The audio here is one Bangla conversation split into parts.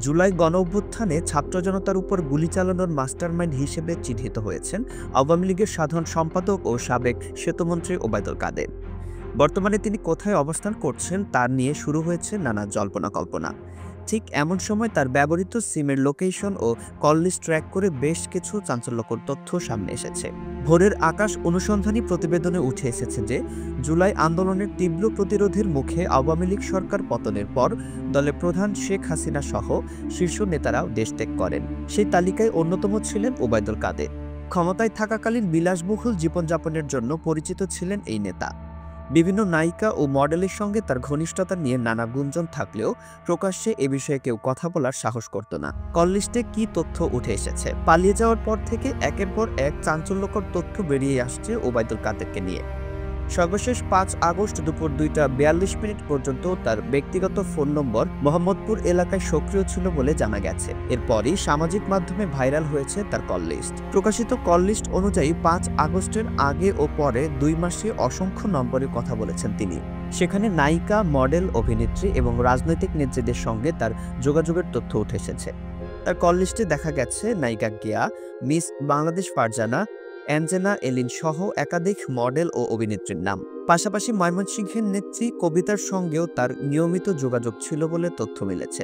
জুলাই গণঅভ্যুত্থানে ছাত্র জনতার উপর গুলি চালানোর মাস্টারমাইন্ড হিসেবে চিহ্নিত হয়েছেন আওয়ামী লীগের সাধারণ সম্পাদক ও সাবেক সেতুমন্ত্রী ওবায়দুল কাদের। বর্তমানে তিনি কোথায় অবস্থান করছেন তা নিয়ে শুরু হয়েছে নানা জল্পনা কল্পনা। ঠিক এমন সময় তার ব্যবহৃত সিমের লোকেশন ও কল লিস্ট ট্র্যাক করে বেশ কিছু চাঞ্চল্যকর তথ্য সামনে এসেছে। ভোরের আকাশ অনুসন্ধানী প্রতিবেদনে উঠে এসেছে যে জুলাই আন্দোলনের তীব্র প্রতিরোধের মুখে আওয়ামী লীগ সরকার পতনের পর দলের প্রধান শেখ হাসিনা সহ শীর্ষ নেতারাও দেশ ত্যাগ করেন। সেই তালিকায় অন্যতম ছিলেন ওবায়দুল কাদের। ক্ষমতায় থাকাকালীন বিলাসবহুল জীবনযাপনের জন্য পরিচিত ছিলেন এই নেতা। বিভিন্ন নায়িকা ও মডেলের সঙ্গে তার ঘনিষ্ঠতা নিয়ে নানা গুঞ্জন থাকলেও প্রকাশ্যে এ বিষয়ে কেউ কথা বলার সাহস করত না। কল লিস্টে কি তথ্য উঠে এসেছে? পালিয়ে যাওয়ার পর থেকে একের পর এক চাঞ্চল্যকর তথ্য বেরিয়ে আসছে ওবায়দুল কাদেরকে নিয়ে। সর্বশেষ ৫ আগস্ট দুপুর ২টা ৪২ পর্যন্ত তার ব্যক্তিগত ফোন নম্বর মোহাম্মদপুর এলাকায় সক্রিয় ছিল বলে জানা গেছে। এরপরই সামাজিক মাধ্যমে ভাইরাল হয়েছে তার কল লিস্ট। প্রকাশিত কল লিস্ট অনুযায়ী ৫ আগস্টের আগে ও পরে ২ মাসে অসংখ্য নম্বরে কথা বলেছেন তিনি। সেখানে নায়িকা, মডেল, অভিনেত্রী এবং রাজনৈতিক নেত্রীদের সঙ্গে তার যোগাযোগের তথ্য উঠে এসেছে। তার কল লিস্টে দেখা গেছে নায়িকা কেয়া, মিস বাংলাদেশ ফারজানা, অ্যাঞ্জেনা এলিন সহ একাধিক মডেল ও অভিনেত্রীর নাম। পাশাপাশি ময়মনসিংহের নেত্রী কবিতার সঙ্গেও তার নিয়মিত যোগাযোগ ছিল বলে তথ্য মিলেছে।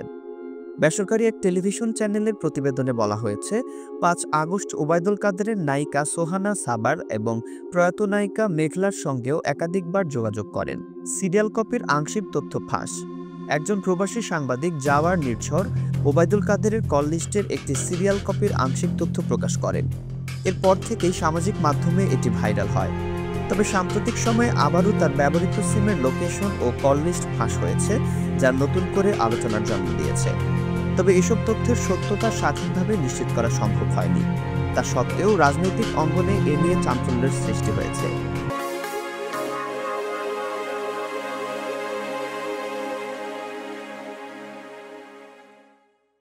বেসরকারি এক টেলিভিশন চ্যানেলের প্রতিবেদনে বলা হয়েছে, ৫ আগস্ট ওবায়দুল কাদেরের নায়িকা সোহানা সাবার এবং প্রয়াত নায়িকা মেঘলার সঙ্গেও একাধিকবার যোগাযোগ করেন। সিরিয়াল কপির আংশিক তথ্য ফাঁস। একজন প্রবাসী সাংবাদিক জাওয়ার নির্ঝর ওবায়দুল কাদেরের কল লিস্টের একটি সিরিয়াল কপির আংশিক তথ্য প্রকাশ করেন। এরপর থেকেই সামাজিক মাধ্যমে এটি ভাইরাল হয়। তবে সাম্প্রতিক সময়ে আবারও তার ব্যবহৃত সিমের লোকেশন ও কল লিস্ট ফাঁস হয়েছে, যা নতুন করে আলোচনার জন্ম দিয়েছে। তবে এসব তথ্যের সত্যতা সঠিকভাবে নিশ্চিত করা সম্ভব হয়নি। তা সত্ত্বেও রাজনৈতিক অঙ্গনে এ নিয়ে চাঞ্চল্যের সৃষ্টি হয়েছে।